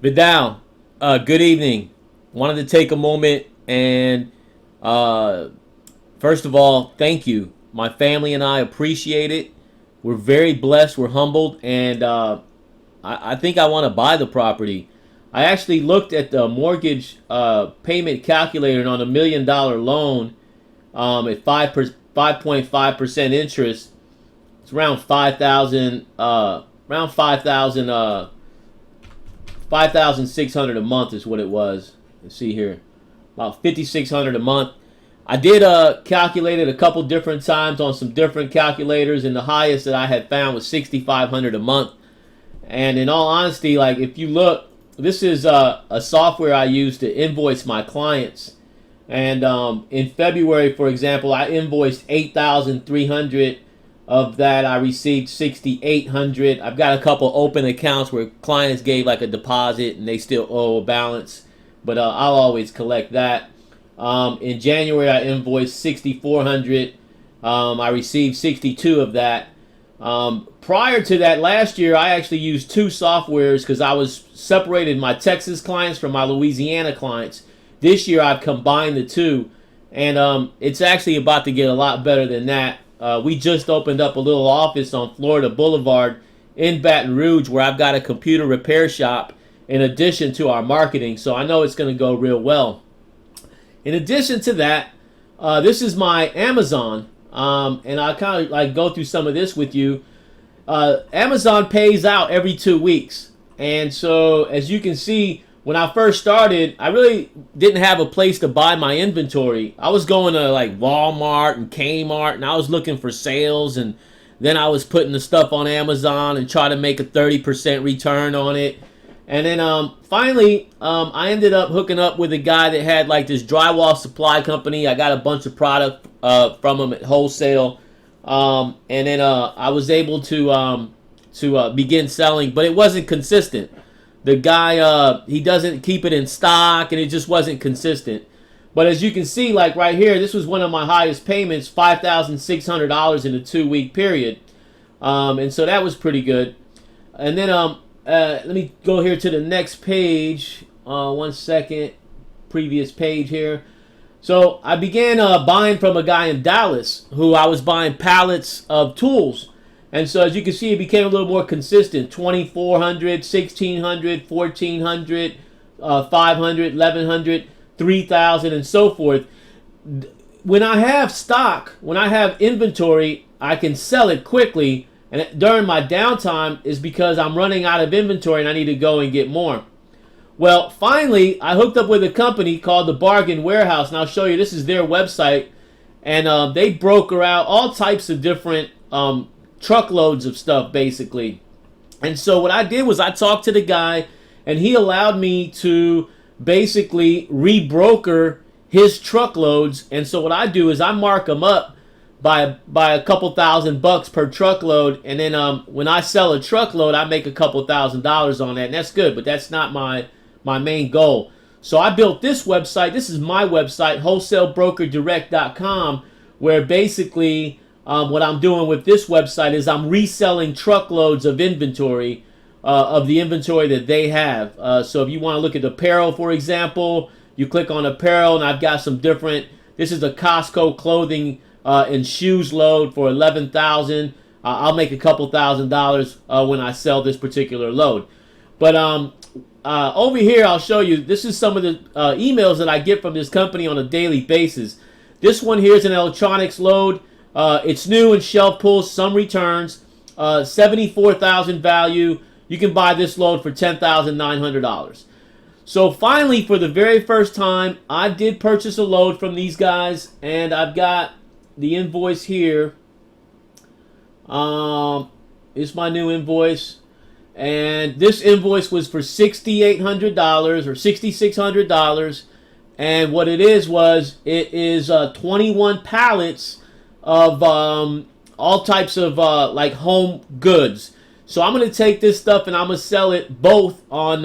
Vidal, good evening. Wanted to take a moment and, uh, first of all, thank you. My family and I appreciate it. We're very blessed. We're humbled, and I think I want to buy the property. I actually looked at the mortgage payment calculator on $1 million loan at 5.5% interest. It's around 5,000, around 5,600 a month is what it was. Let's see here, about 5,600 a month. I did calculate it a couple different times on some different calculators, and the highest that I had found was 6,500 a month. And in all honesty, like if you look, this is a software I use to invoice my clients. And in February, for example, I invoiced 8,300. Of that, I received 6,800. I've got a couple open accounts where clients gave like a deposit and they still owe a balance, but I'll always collect that. In January, I invoiced 6,400. I received 62 of that. Prior to that, last year, I actually used two softwares because I was separated my Texas clients from my Louisiana clients. This year, I've combined the two, and it's actually about to get a lot better than that. We just opened up a little office on Florida Boulevard in Baton Rouge where I've got a computer repair shop in addition to our marketing, so I know it's going to go real well. In addition to that, this is my Amazon, and I kind of like go through some of this with you. Amazon pays out every 2 weeks, and so as you can see, when I first started, I really didn't have a place to buy my inventory. I was going to like Walmart and Kmart, and I was looking for sales, and then I was putting the stuff on Amazon and try to make a 30% return on it. And then finally, I ended up hooking up with a guy that had like this drywall supply company. I got a bunch of product from him at wholesale, and then I was able to begin selling, but it wasn't consistent. The guy he doesn't keep it in stock, and it just wasn't consistent. But as you can see, like right here, this was one of my highest payments, $5,600 in a 2 week period, and so that was pretty good. And then let me go here to the next page. One second. Previous page here. So I began buying from a guy in Dallas who I was buying pallets of tools. And so as you can see, it became a little more consistent. 2,400, 1,600, 1,400, 500, 1,100, 3,000, and so forth. When I have stock, when I have inventory, I can sell it quickly, and during my downtime is because I'm running out of inventory and I need to go and get more. Well, finally, I hooked up with a company called the Bargain Warehouse, and I'll show you, this is their website, and they broker out all types of different truckloads of stuff, basically. And so what I did was I talked to the guy, and he allowed me to basically rebroker his truckloads. And so what I do is I mark them up by a couple $1,000 per truckload, and then when I sell a truckload, I make a couple $1,000s on that, and that's good. But that's not my main goal. So I built this website. This is my website, wholesalebrokerdirect.com, where basically what I'm doing with this website is I'm reselling truckloads of inventory, of the inventory that they have. So if you want to look at apparel, for example, you click on apparel, and I've got some different. This is a Costco clothing and shoes load for 11,000. I'll make a couple $1,000s when I sell this particular load. But over here, I'll show you. This is some of the emails that I get from this company on a daily basis. This one here is an electronics load. It's new and shelf pulls, some returns. 74,000 value. You can buy this load for $10,900. So finally, for the very first time, I did purchase a load from these guys, and I've got the invoice here. It's my new invoice, and this invoice was for $6,800 or $6,600, and what it is it is 21 pallets of all types of like home goods. So I'm going to take this stuff and I'm going to sell it both on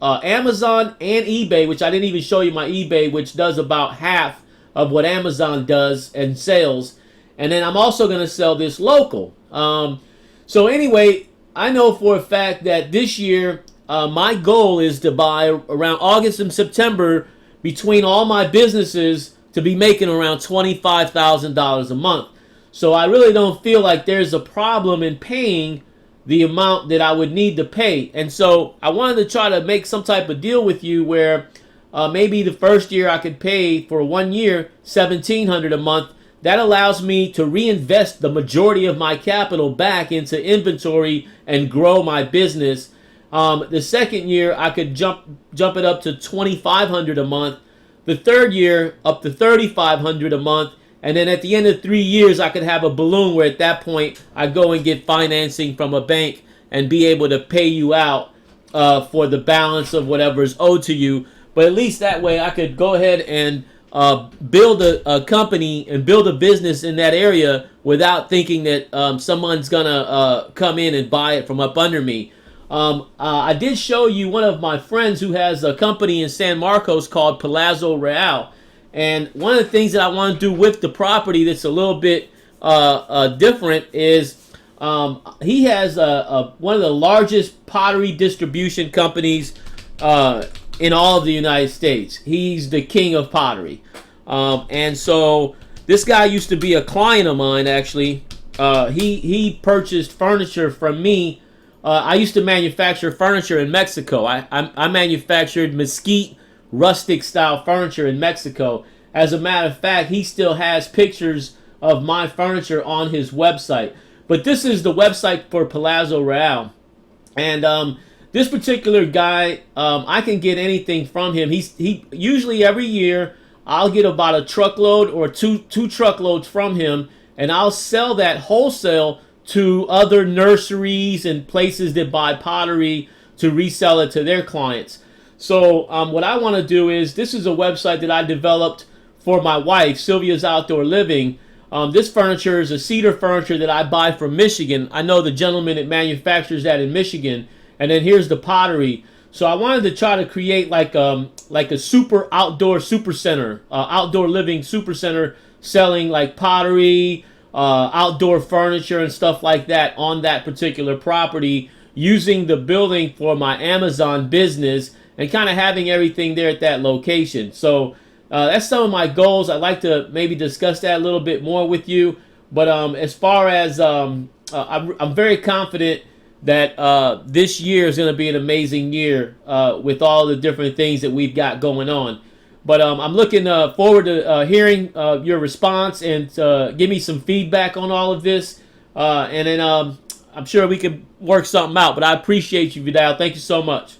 Amazon and eBay, which I didn't even show you my eBay, which does about half of what Amazon does and sales. And then I'm also going to sell this local. So anyway, I know for a fact that this year my goal is to buy around August and September between all my businesses to be making around $25,000 a month. So I really don't feel like there's a problem in paying the amount that I would need to pay. And so I wanted to try to make some type of deal with you where maybe the first year I could pay for 1 year $1,700 a month. That allows me to reinvest the majority of my capital back into inventory and grow my business. The second year I could jump it up to $2,500 a month. The third year up to $3,500 a month. And then at the end of 3 years, I could have a balloon where at that point I go and get financing from a bank and be able to pay you out for the balance of whatever is owed to you. But at least that way I could go ahead and build a company and build a business in that area without thinking that someone's going to come in and buy it from up under me. I did show you one of my friends who has a company in San Marcos called Palazzo Real. And one of the things that I want to do with the property that's a little bit different is he has one of the largest pottery distribution companies in all of the United States. He's the king of pottery. And so this guy used to be a client of mine, actually. He purchased furniture from me. I used to manufacture furniture in Mexico. I manufactured mesquite rustic style furniture in Mexico. As a matter of fact, he still has pictures of my furniture on his website. But this is the website for Palazzo Real. And this particular guy, I can get anything from him. He usually every year I'll get about a truckload or two truckloads from him, and I'll sell that wholesale to other nurseries and places that buy pottery to resell it to their clients. So what I want to do is, this is a website that I developed for my wife, Sylvia's Outdoor Living. This furniture is a cedar furniture that I buy from Michigan. I know the gentleman that manufactures that in Michigan. And then here's the pottery. So I wanted to try to create like a super outdoor super center, outdoor living super center, selling like pottery, outdoor furniture and stuff like that on that particular property, using the building for my Amazon business and kind of having everything there at that location. So that's some of my goals. I'd like to maybe discuss that a little bit more with you. But as far as I'm very confident that this year is going to be an amazing year with all the different things that we've got going on. But I'm looking forward to hearing your response and give me some feedback on all of this. And then I'm sure we can work something out. But I appreciate you, Vidal. Thank you so much.